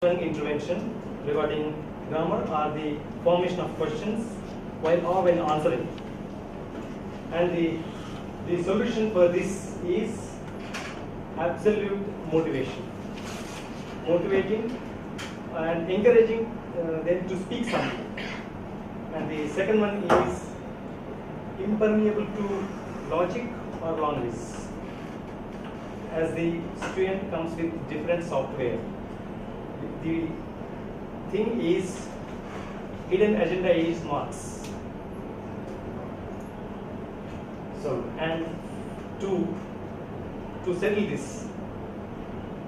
intervention regarding grammar or the formation of questions while answering. And the solution for this is absolute motivation. Motivating and encouraging them to speak something. And the second one is impermeable to logic or language. As the student comes with different software, the thing is, hidden agenda is marks. So, and to settle this,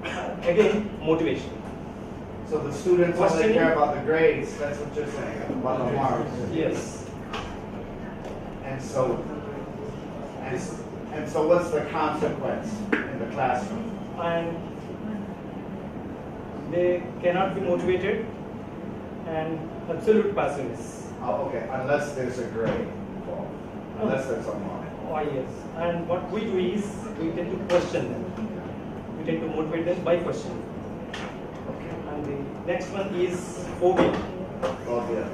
again, motivation. So the students only care about the grades, that's what you're saying, about the marks. Yes. And so what's the consequence in the classroom? And they cannot be motivated and absolute passiveness. Oh, okay, unless there's a grade, unless there's a mark. Oh yes. And what we do is, we tend to question them. We tend to motivate them by questioning. And the next one is phobia. Phobia.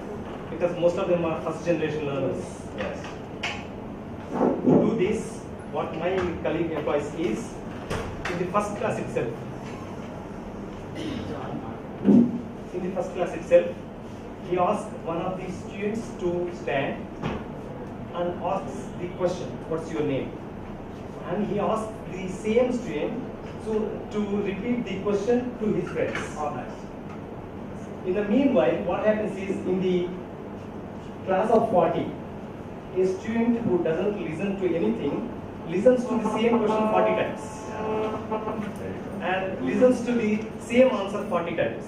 Because most of them are first generation learners. Yes. To do this, what my colleague employs is, in the first class itself, he asked one of the students to stand and asks the question, what's your name? And he asked the same student to repeat the question to his friends. Oh, nice. In the meanwhile, what happens is, in the class of 40, a student who doesn't listen to anything listens to the same question 40 times. And listens to the same answer 40 times.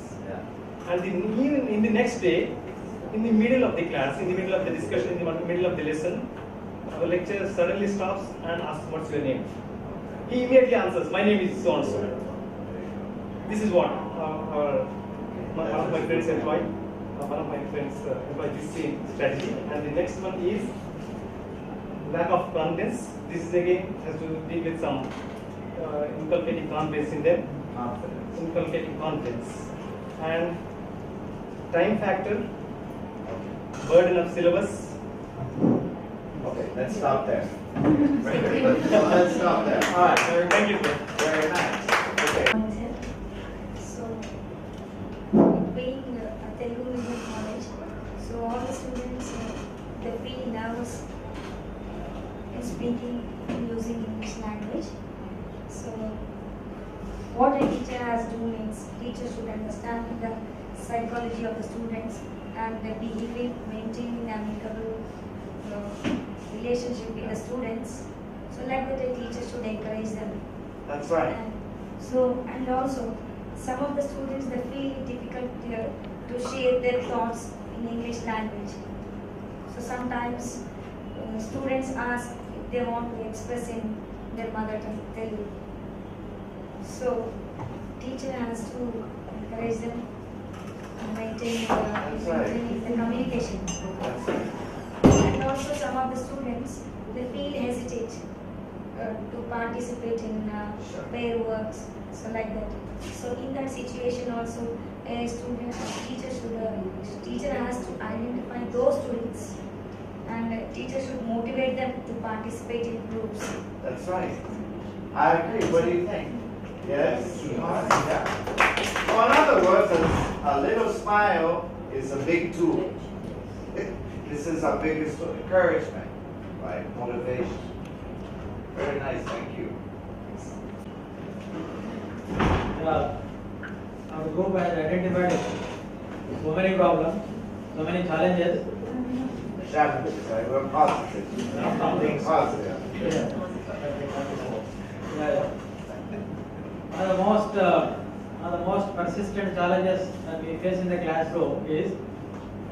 And even in the next day, in the middle of the class, in the middle of the discussion, in the middle of the lesson, our lecturer suddenly stops and asks, what's your name? He immediately answers, my name is so-and-so. This is what one of my friends employ. One of my friends employ this same strategy. And the next one is lack of confidence. This is again has to deal with some inculcating confidence in them. Inculcating confidence. And time factor, burden of syllabus. Okay, let's stop there. Let's stop there. All right, Thank you, sir. very nice. Okay. So, being a Telugu medium college, so all the students they feel nervous in speaking using English language. So, what a teacher has to do is, teacher should understand the psychology of the students and the behavior, maintaining an amicable relationship with the students. So like that, a teacher should encourage them. That's right. And also, some of the students, they feel it difficult to share their thoughts in English language. So sometimes students ask if they want to express in their mother tongue, Telugu. So teacher has to encourage them and maintain the communication. That's right. And also some of the students, they feel hesitate to participate in pair works, so like that. So in that situation also, a teacher has to identify those students, and a teacher should motivate them to participate in groups. That's right. I agree. What do you think? Yes? Yeah. Well, in other words, a little smile is a big tool. This is our biggest encouragement, right? Motivation. Very nice, thank you. Our group has identified so many problems, so many challenges. Challenges, right? We're positive. Something positive. One of the most persistent challenges that we face in the classroom is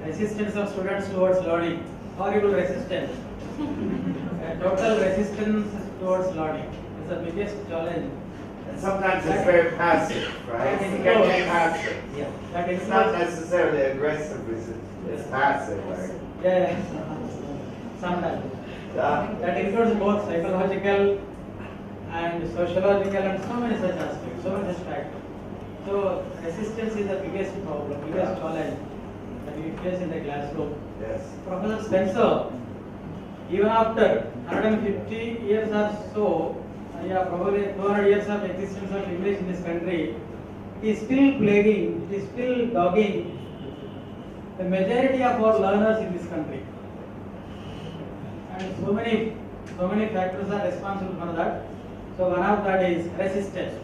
resistance of students towards learning. Horrible resistance. A total resistance towards learning is the biggest challenge. And sometimes it's very passive, right? It can be passive. Yeah. That It's not necessarily aggressive resistance. It's passive, right? Yeah. Sometimes. Yeah. That includes both psychological and sociological and so many such aspects, so many such factors. So resistance is the biggest problem, biggest challenge that we face in the classroom. Yes. Professor Spencer, even after 150 years or so, probably 200 years of existence of English in this country, it is still plaguing, it is still dogging the majority of our learners in this country. And so many factors are responsible for that. So one of that is resistance.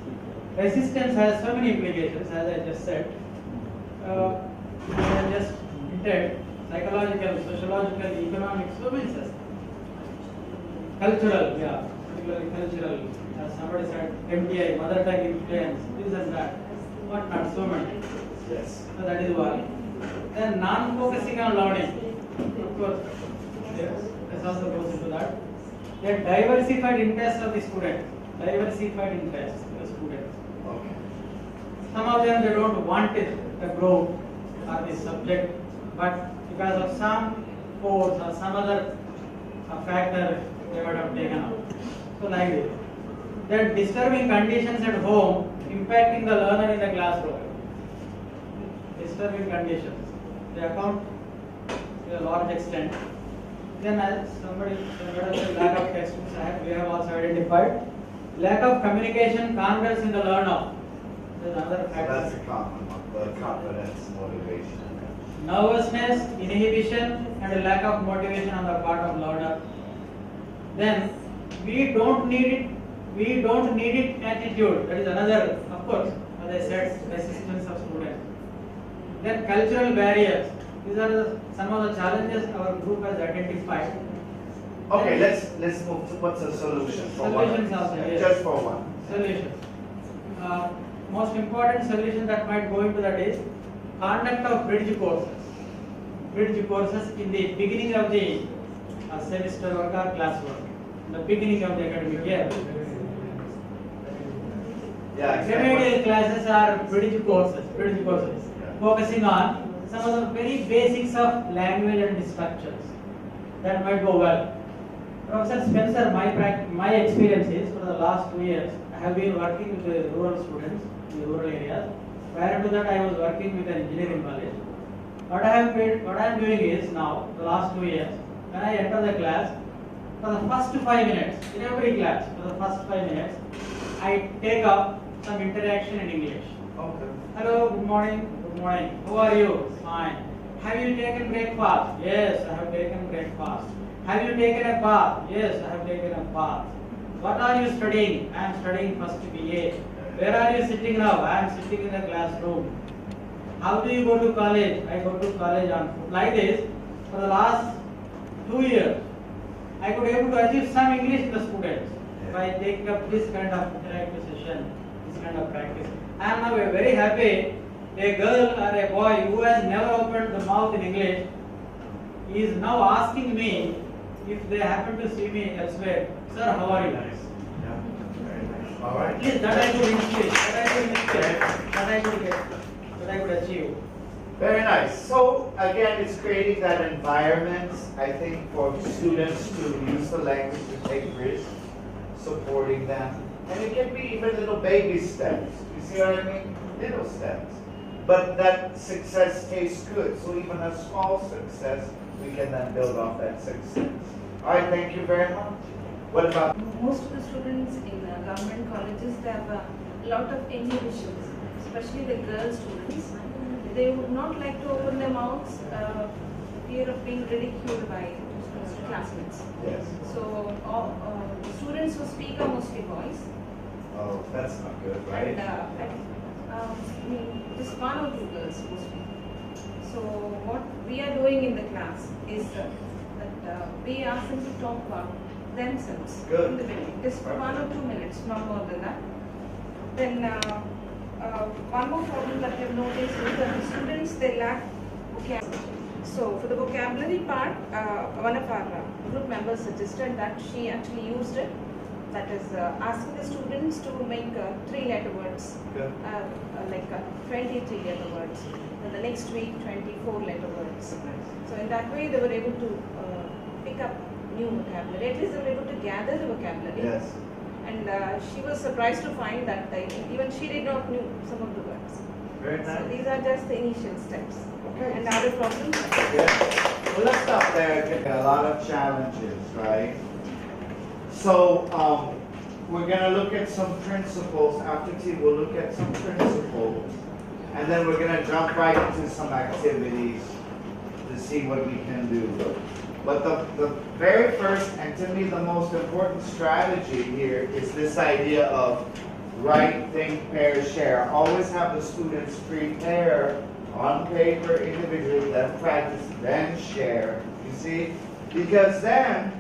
Resistance has so many implications, as I just said. I just hinted, psychological, sociological, economic, so many systems. Cultural, yeah, particularly cultural. As somebody said, MTI, mother tongue influence, this and that. What not, so many. Yes. So that is one. Then non-focusing on learning. Of course, this also goes into that. Then diversified interests of the student. Diversified interests of the student. Okay. Some of them they don't want it, the group or the subject, but because of some force or some other factor they would have taken up. So like this. Then disturbing conditions at home impacting the learner in the classroom. Disturbing conditions. They account to a large extent. Then as somebody said, lack of textbooks, we have also identified. Lack of communication, confidence in the learner. There's another So factor. that's a common one, the confidence, motivation. Nervousness, inhibition, and a lack of motivation on the part of learner. Then we don't need it attitude. That is another, of course, as I said, resistance of students. Then cultural barriers. These are some of the challenges our group has identified. Okay, let's move to what's the solution for Solutions one? also, yes. Just for one. Solution. Most important solution that might go into that is conduct of bridge courses. Bridge courses in the beginning of the semester work or class work. In the beginning of the academic year. Yeah, Remedial exactly. classes are bridge courses, focusing on some of the very basics of language and structures. That might go well. Professor Spencer, my experience is for the last 2 years, I have been working with the rural students in the rural areas. Prior to that, I was working with an engineering college. What I am doing is now, the last 2 years, when I enter the class, for the first 5 minutes, in every class, for the first 5 minutes, I take up some interaction in English. Okay. Hello, good morning, how are you? Fine. Have you taken breakfast? Yes, I have taken breakfast. Have you taken a bath? Yes, I have taken a bath. What are you studying? I am studying first BA. Where are you sitting now? I am sitting in the classroom. How do you go to college? I go to college on foot. Like this, for the last 2 years, I could able to achieve some English in the students by taking up this kind of interactive session, this kind of practice. I am now very happy. A girl or a boy who has never opened the mouth in English is now asking me if they happen to see me elsewhere. Sir, how are you? Yeah. Very nice. All right. At least that I could inspire, that I could achieve. Very nice. So again, it's creating that environment, I think, for students to use the language, to take risks, supporting them. And it can be even little baby steps. You see what I mean? Little steps. But that success tastes good. So even a small success, we can then build off that success. All right, thank you very much. What about? Most of the students in government colleges, they have a lot of inhibitions, especially the girl students. They would not like to open their mouths, fear of being ridiculed by classmates. Yes. So the students who speak are mostly boys. Oh, that's not good, right? And just 1 or 2 girls mostly. So what we are doing in the class is that we ask them to talk about themselves Good. in the beginning. Just 1 or 2 minutes, not more than that. Then one more problem that we have noticed is that the students, they lack vocabulary. So for the vocabulary part, one of our group members suggested that she actually used it. That is asking the students to make 3-letter words, Good. like 23-letter words. And the next week, 24-letter words. So in that way, they were able to pick up new vocabulary. At least they were able to gather the vocabulary. Yes. And she was surprised to find that even she did not knew some of the words. Very So nice. these are just the initial steps. Okay. And other problems? Yeah. Well, let's stop there. A lot of challenges, right? So we're going to look at some principles. After tea, we'll look at some principles. And then we're going to jump right into some activities to see what we can do. But the very first, and to me the most important strategy here is this idea of write, think, pair, share. Always have the students prepare on paper individually, then practice, then share. You see? Because then,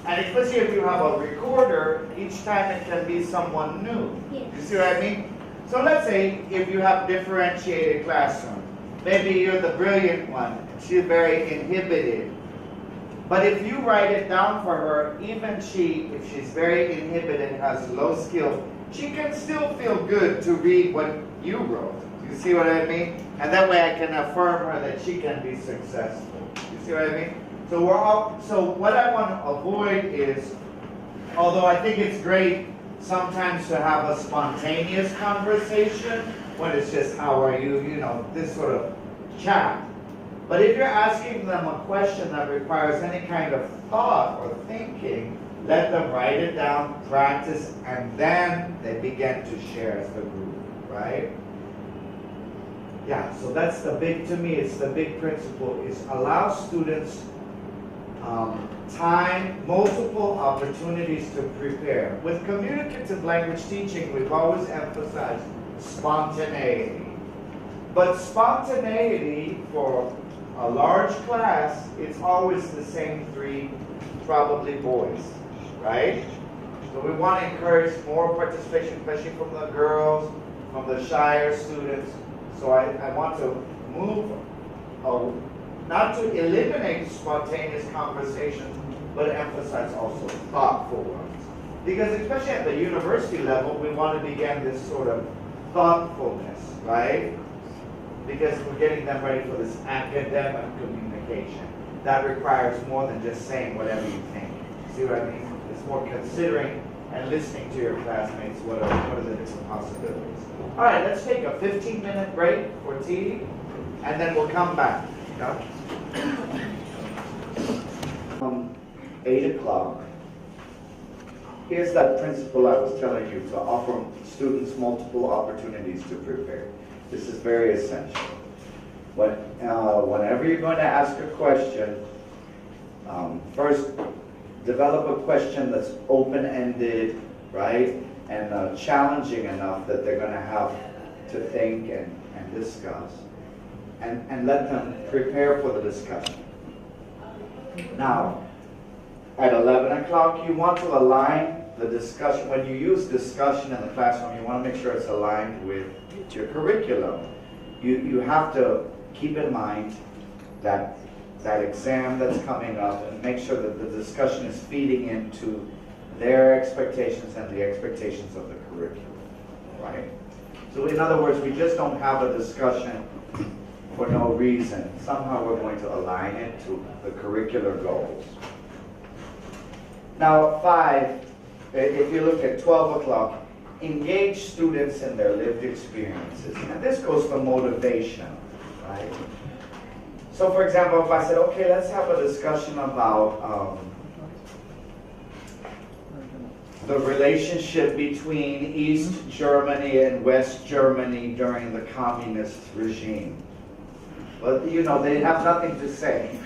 and especially if you have a recorder, each time it can be someone new. Yes. You see what I mean? So let's say if you have differentiated classroom, maybe you're the brilliant one, she's very inhibited. But if you write it down for her, even she, if she's very inhibited, has low skill, she can still feel good to read what you wrote. You see what I mean? And that way I can affirm her that she can be successful. You see what I mean? So what I want to avoid is, although I think it's great sometimes to have a spontaneous conversation when it's just how are you, you know, this sort of chat. But if you're asking them a question that requires any kind of thought or thinking, let them write it down, practice, and then they begin to share as a group, right? Yeah, so that's the big, to me, it's the big principle, is allow students time, multiple opportunities to prepare. With communicative language teaching, we've always emphasized spontaneity. But spontaneity for a large class, it's always the same three, probably boys, right? So we want to encourage more participation, especially from the girls, from the shyer students. So I want to move, not to eliminate spontaneous conversations, but emphasize also thoughtful ones. Because especially at the university level, we want to begin this sort of thoughtfulness, right? Because we're getting them ready for this academic communication. That requires more than just saying whatever you think. See what I mean? It's more considering and listening to your classmates, what are the different possibilities. All right, let's take a 15-minute break for tea, and then we'll come back. Yeah? 8 o'clock. Here's that principle I was telling you, to offer students multiple opportunities to prepare. This is very essential. Whenever you're going to ask a question, first develop a question that's open-ended, right? And challenging enough that they're going to have to think and discuss. And let them prepare for the discussion. Now, at 11 o'clock, you want to align the discussion. When you use discussion in the classroom, you want to make sure it's aligned with your curriculum. You have to keep in mind that exam that's coming up, and make sure that the discussion is feeding into their expectations and the expectations of the curriculum, right? So in other words, we just don't have a discussion for no reason. Somehow we're going to align it to the curricular goals. Now, 5, if you look at 12 o'clock, engage students in their lived experiences. And this goes to motivation, right? So for example, if I said, okay, let's have a discussion about the relationship between East Germany and West Germany during the communist regime. Well, you know, they have nothing to say,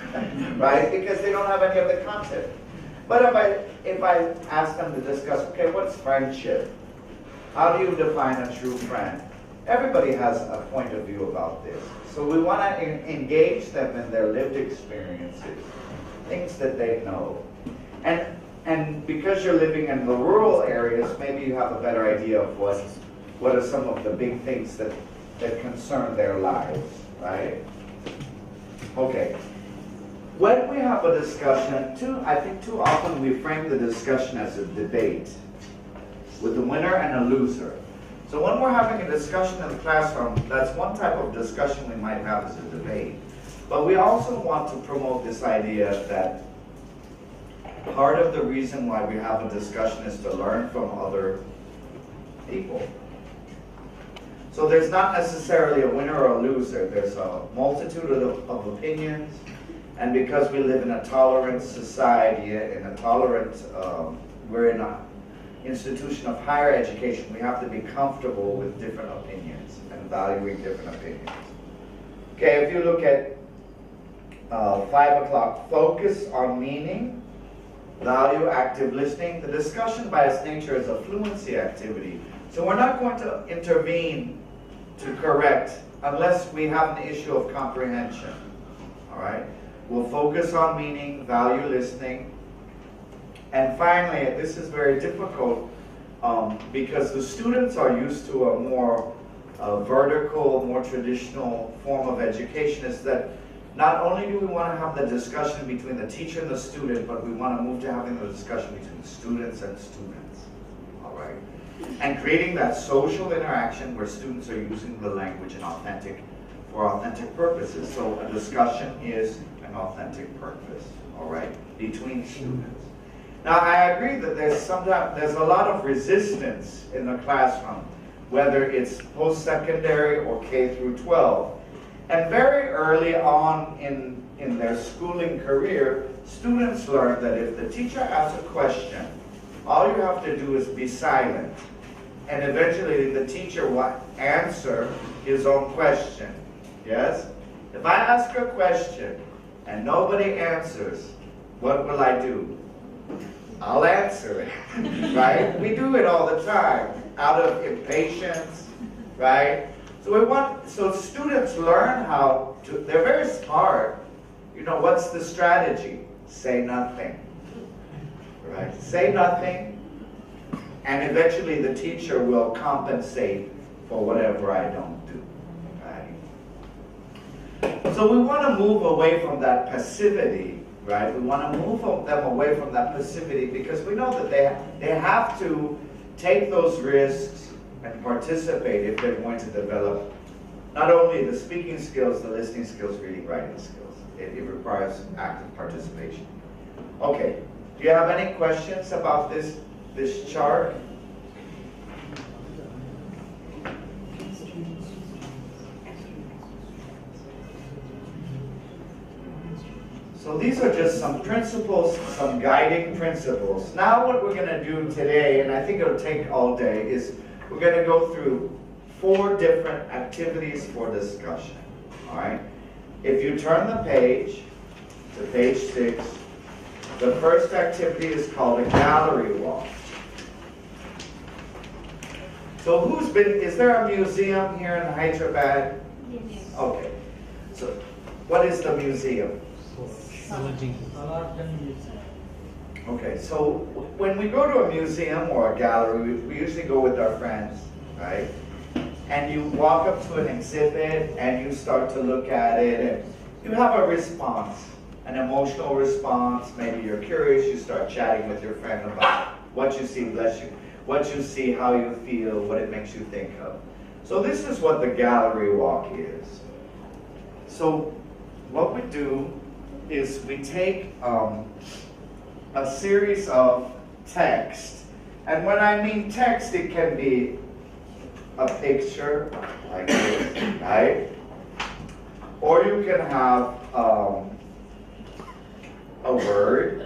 right? Because they don't have any of the content. But if I ask them to discuss, okay, what's friendship? How do you define a true friend? Everybody has a point of view about this. So we want to engage them in their lived experiences, things that they know. And because you're living in the rural areas, maybe you have a better idea of what are some of the big things that concern their lives, right? Okay. When we have a discussion, I think too often we frame the discussion as a debate with a winner and a loser. So when we're having a discussion in the classroom, that's one type of discussion we might have as a debate. But we also want to promote this idea that part of the reason why we have a discussion is to learn from other people. So there's not necessarily a winner or a loser. There's a multitude of opinions, and because we live in a tolerant society, we're in an institution of higher education, we have to be comfortable with different opinions and valuing different opinions. Okay, if you look at 5 o'clock, focus on meaning, value active listening. The discussion by its nature is a fluency activity. So we're not going to intervene to correct unless we have an issue of comprehension. All right? We'll focus on meaning, value listening. And finally, this is very difficult because the students are used to a more vertical, more traditional form of education, is that not only do we want to have the discussion between the teacher and the student, but we want to move to having the discussion between students and students, all right? And creating that social interaction where students are using the language for authentic purposes. So a discussion is an authentic purpose, all right, between students. Now I agree that there's a lot of resistance in the classroom, whether it's post-secondary or K through 12. And very early on in their schooling career, students learn that if the teacher asks a question, all you have to do is be silent. And eventually the teacher will answer his own question. Yes? If I ask a question and nobody answers, what will I do? I'll answer it, right? We do it all the time, out of impatience, right? So students learn how to, they're very smart. You know, what's the strategy? Say nothing, right? Say nothing, and eventually the teacher will compensate for whatever I don't do, right? So we want to move away from that passivity, right? We want to move them away from that passivity because we know that they have to take those risks and participate if they're going to develop not only the speaking skills, the listening skills, reading, writing skills. It requires active participation. Okay, do you have any questions about this chart? So these are just some principles, some guiding principles. Now what we're going to do today, and I think it'll take all day, is we're going to go through 4 different activities for discussion. All right? If you turn the page to page 6, the first activity is called a gallery walk. So is there a museum here in Hyderabad? Yes. Okay. So what is the museum? Okay, so when we go to a museum or a gallery, we usually go with our friends, right? And you walk up to an exhibit and you start to look at it and you have a response, an emotional response. Maybe you're curious, you start chatting with your friend about what you see, bless you, what you see, how you feel, what it makes you think of. So this is what the gallery walk is. So what we do is we take a series of text, and when I mean text, it can be a picture like this, right? Or you can have a word,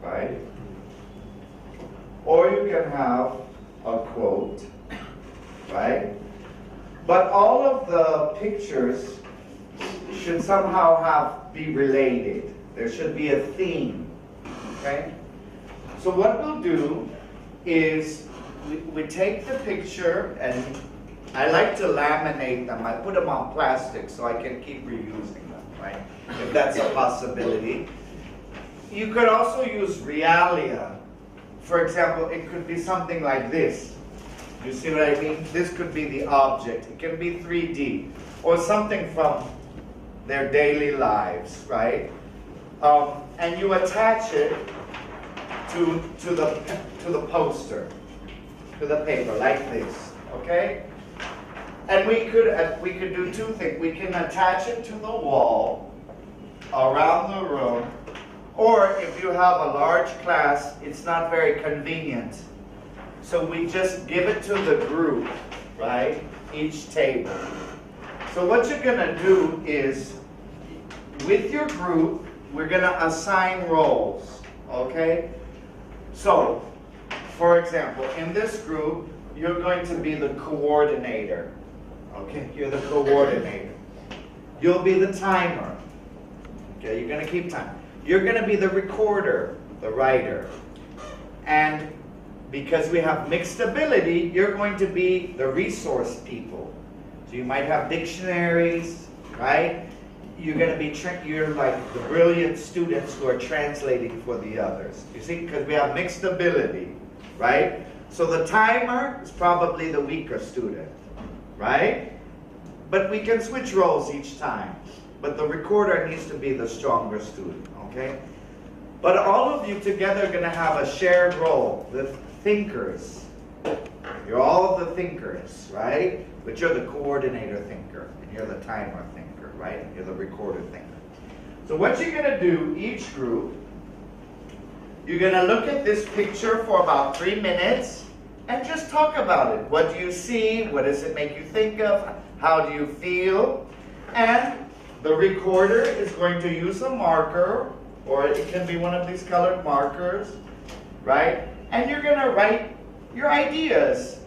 right? Or you can have a quote, right? But all of the pictures should somehow be related. There should be a theme, okay? So what we'll do is we take the picture, and I like to laminate them. I put them on plastic so I can keep reusing them, right? If that's a possibility. You could also use realia. For example, it could be something like this. You see what I mean? This could be the object. It can be 3D. Or something from their daily lives, right? And you attach it to the poster, to the paper, like this, okay? And we could do 2 things. We can attach it to the wall around the room, Or if you have a large class, it's not very convenient. So we just give it to the group, right? Each table. So what you're gonna do is, with your group, we're gonna assign roles, okay? So, for example, in this group, you're going to be the coordinator, okay? You're the coordinator. You'll be the timer, okay? You're gonna keep time. You're gonna be the recorder, the writer. And because we have mixed ability, you're going to be the resource people. So you might have dictionaries, right? You're going to be, you're like the brilliant students who are translating for the others. You see, because we have mixed ability, right? So the timer is probably the weaker student, right? But we can switch roles each time. But the recorder needs to be the stronger student, okay? But all of you together are going to have a shared role, the thinkers. You're all the thinkers, right? But you're the coordinator thinker, and you're the timer thinker, right? You're the recorder thinker. So what you're going to do, each group, you're going to look at this picture for about 3 minutes and just talk about it. What do you see? What does it make you think of? How do you feel? And the recorder is going to use a marker, or it can be one of these colored markers, right? And you're going to write your ideas.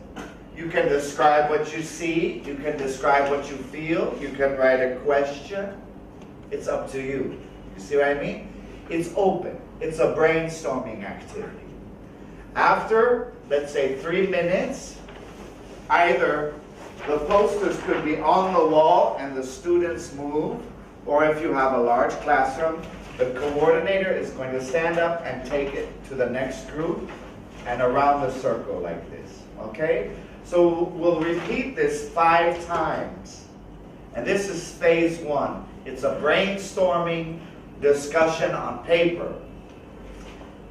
You can describe what you see. You can describe what you feel. You can write a question. It's up to you. You see what I mean? It's open. It's a brainstorming activity. After, let's say, 3 minutes, either the posters could be on the wall and the students move, or if you have a large classroom, the coordinator is going to stand up and take it to the next group and around the circle like this, okay? So we'll repeat this 5 times. And this is phase 1. It's a brainstorming discussion on paper.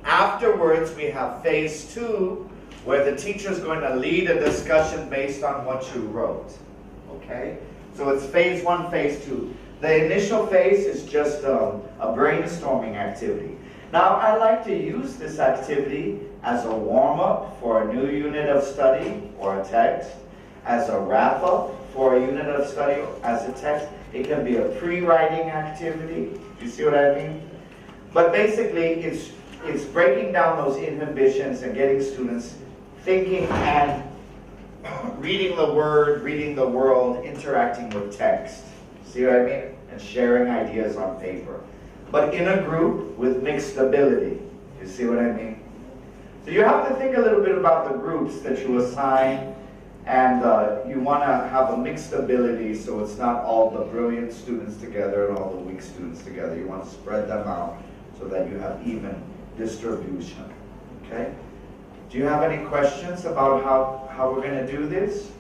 Afterwards, we have phase 2, where the teacher is going to lead a discussion based on what you wrote, okay? So it's phase 1, phase 2. The initial phase is just a brainstorming activity. Now, I like to use this activity as a warm-up for a new unit of study or a text, as a wrap-up for a unit of study as a text. It can be a pre-writing activity. You see what I mean? But basically, it's breaking down those inhibitions and getting students thinking and reading the word, reading the world, interacting with text. See what I mean? And sharing ideas on paper. But in a group with mixed ability. You see what I mean? So you have to think a little bit about the groups that you assign, and you want to have a mixed ability, so it's not all the brilliant students together and all the weak students together. You want to spread them out so that you have even distribution. Okay? Do you have any questions about how we're going to do this?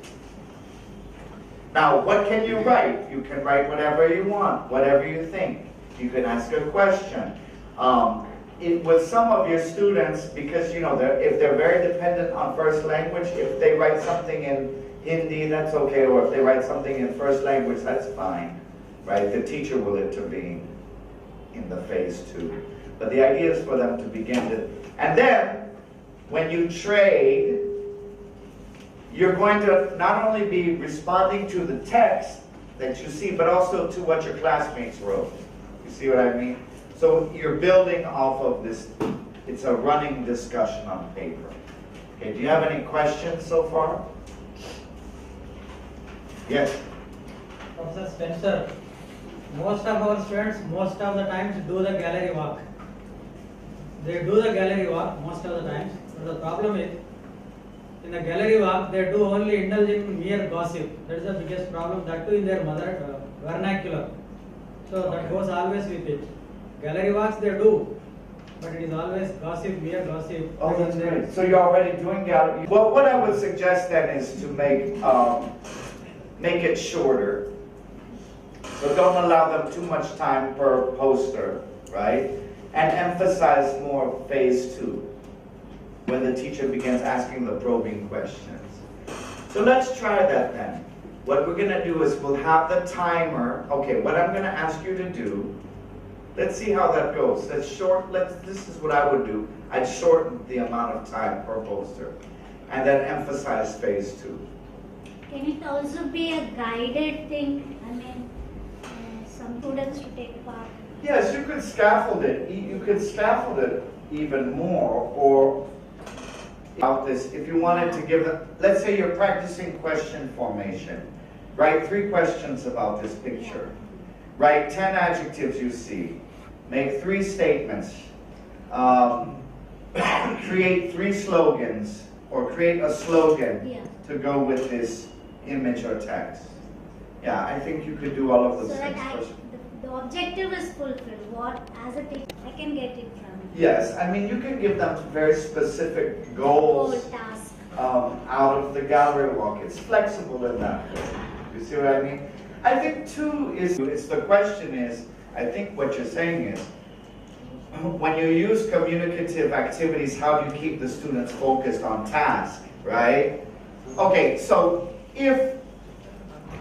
Now, what can you write? You can write whatever you want, whatever you think. You can ask a question. With some of your students, because you know, if they're very dependent on first language, if they write something in Hindi, that's okay, or if they write something in first language, that's fine, right? The teacher will intervene in the phase 2. But the idea is for them to begin to, and then, when you trade, you're going to not only be responding to the text that you see, but also to what your classmates wrote. You see what I mean? So you're building off of this, it's a running discussion on paper. Okay, do you have any questions so far? Yes? Professor Spencer, most of our students, most of the times do the gallery walk. They do the gallery walk most of the times, but the problem is, in the gallery walk, they do only indulge in mere gossip. That is the biggest problem, that too in their mother vernacular. So that goes always with it. Gallery walks they do, but it is always gossip, mere gossip. Oh, that's great. So you're already doing gallery. Well, what I would suggest then is to make it shorter. So don't allow them too much time per poster, right? And emphasize more phase 2, when the teacher begins asking the probing questions. So let's try that then. What we're going to do is we'll have the timer. Okay, what I'm going to ask you to do Let's see how that goes. This is what I would do. I'd shorten the amount of time per poster and then emphasize phase 2. Can it also be a guided thing? I mean, some students to take part. Yes, you could scaffold it. You could scaffold it even more, or about this, if you wanted to give them, let's say you're practicing question formation. Write 3 questions about this picture. Write 10 adjectives you see. Make 3 statements. Create 3 slogans, or create a slogan to go with this image or text. Yeah, I think you could do all of those so things. That the objective is fulfilled. What, as a teacher, I can get it from. Yes, I mean, you can give them very specific goals Task. out of the gallery walk. It's flexible in that way. You see what I mean? I think 2 is, the question is, I think what you're saying is, when you use communicative activities, how do you keep the students focused on task, right? Okay, so if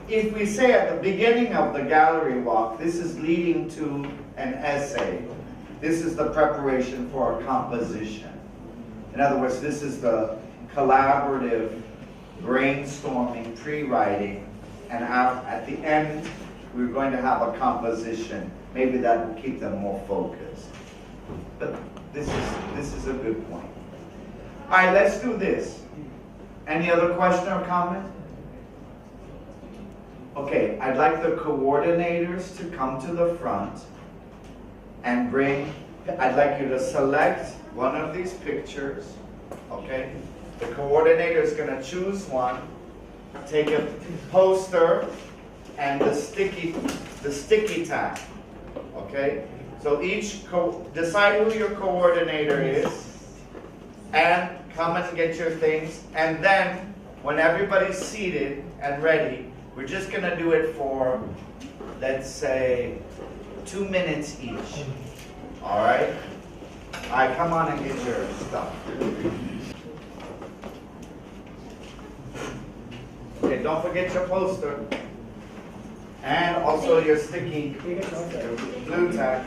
we say at the beginning of the gallery walk, this is leading to an essay, this is the preparation for a composition. In other words, this is the collaborative brainstorming, pre-writing, and at the end, we're going to have a composition. Maybe that will keep them more focused. But this is a good point. All right, let's do this. Any other question or comment? Okay, I'd like the coordinators to come to the front and I'd like you to select one of these pictures, okay? The coordinator is going to choose one, take a poster and the sticky tack, okay? So each decide who your coordinator is and come and get your things, and then when everybody's seated and ready, we're just going to do it for, let's say, 2 minutes each. All right? All right, come on and get your stuff. Okay, don't forget your poster. And also your sticky blue tack.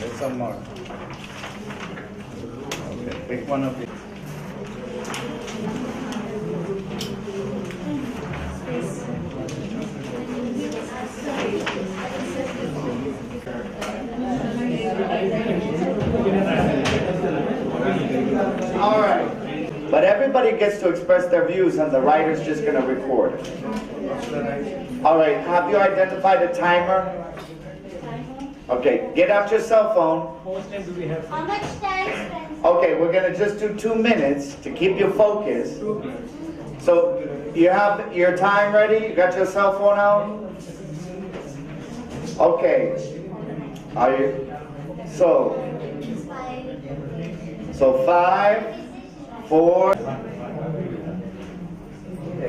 There's some more. Okay, pick one of these. All right. But everybody gets to express their views and the writer's just going to record it. All right, have you identified a timer? Okay, get out your cell phone. How much time spent? Okay, we're going to just do 2 minutes to keep you focused. So, you have your time ready? You got your cell phone out? Okay. Are you? So 5, 4. Okay,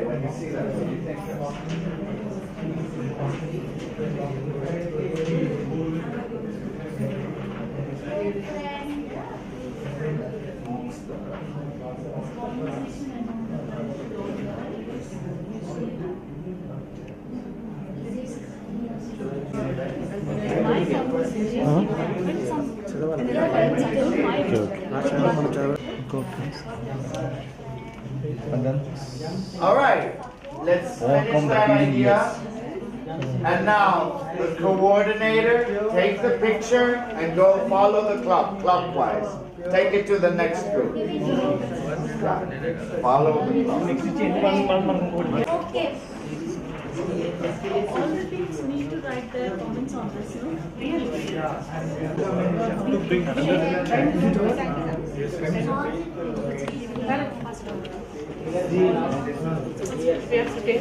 when you see that, what do you think? All right, let's finish that idea. And now, the coordinator, take the picture and go follow the clockwise. Take it to the next group. Follow the clock. Okay. All the teams need to write their comments on this, no?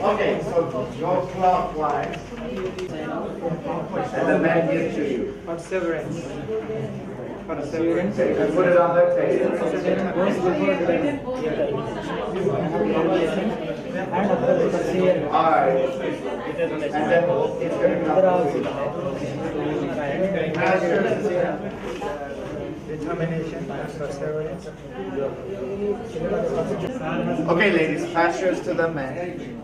Okay, so go clockwise. And the man gives to you. Perseverance. Students Okay, you put it on the table. goes before the and after the first year. Alright. And then it's going to Other come. also. Okay, ladies, pass yours to the man.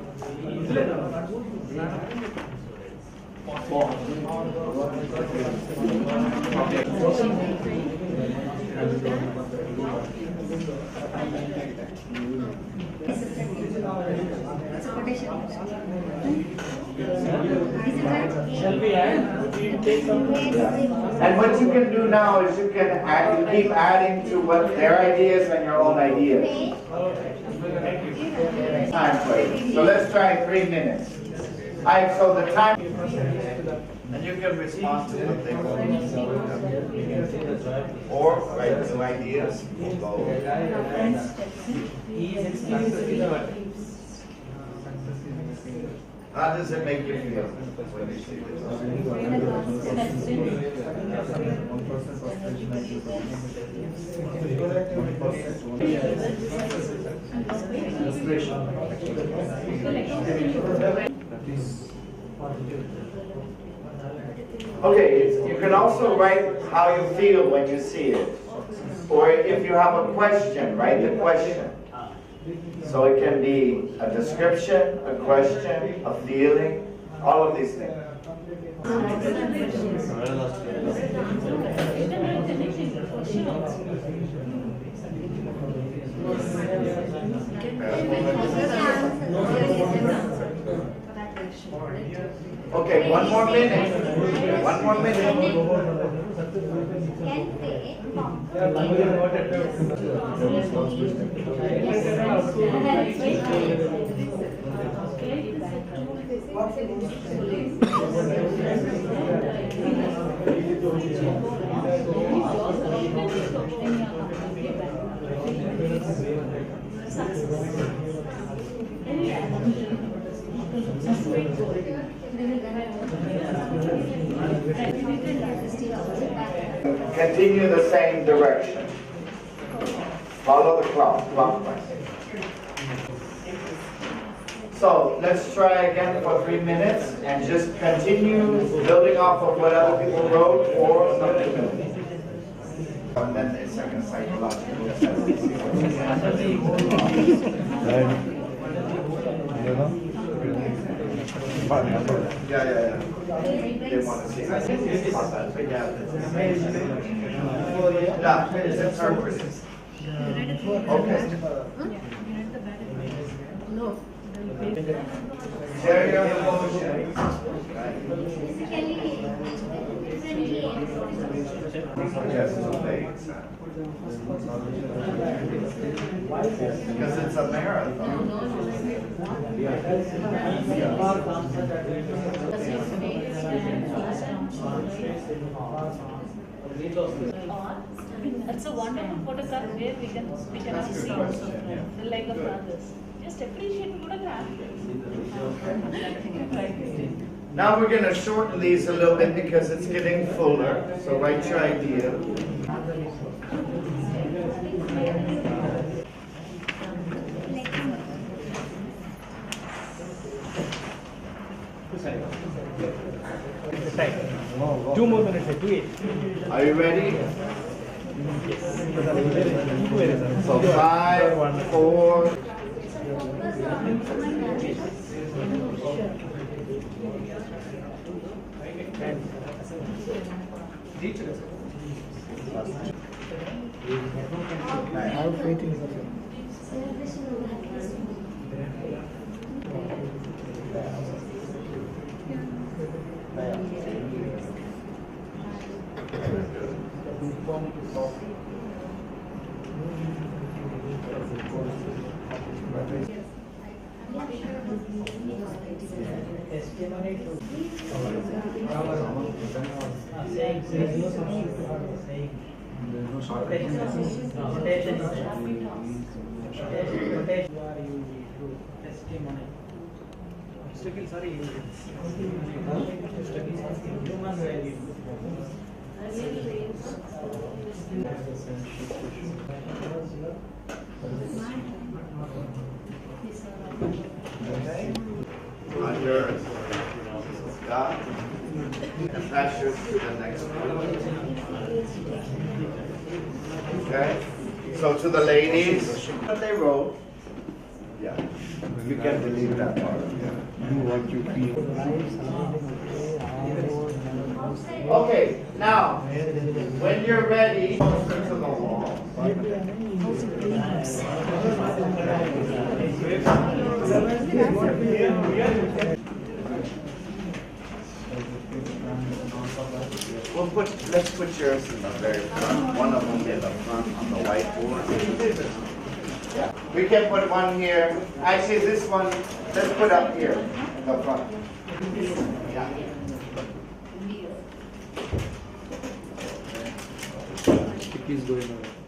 It's a quotation. Shall we add? And what you can do now is you can add, you keep adding to what their ideas and your own ideas. Time for it. So let's try 3 minutes. Alright, so the time, and you can respond to what they want. Or write new ideas. How does it make you feel when you see Okay, you can also write how you feel when you see it. Or if you have a question, write the question. So it can be a description, a question, a feeling, all of these things. Okay, 1 more minute. 1 more minute. Continue the same direction. Follow the clockwise. So let's try again for 3 minutes and just continue building off of what other people wrote or something new. And then the second psychological assessment. Yeah. They want to see that. But yeah, it's interpreted. Okay. Share your emotions. Because it's a marathon. It's a wonderful photograph where we can see the leg of others. Just appreciate photograph. Now we're going to shorten these a little bit because it's getting fuller. So write your idea. Two more minutes, do it. Are you ready? So 5, 4. Okay. On yours. Stop. And pass yours to the next one. Okay. So to the ladies, what they wrote. Yeah. You can delete that part. Do what you feel. Okay, now, when you're ready, closer to the wall. Let's put yours in the very front. One of them in the front on the whiteboard. Yeah. We can put one here. Actually, this one, let's put up here, the front. Yeah. It is going on.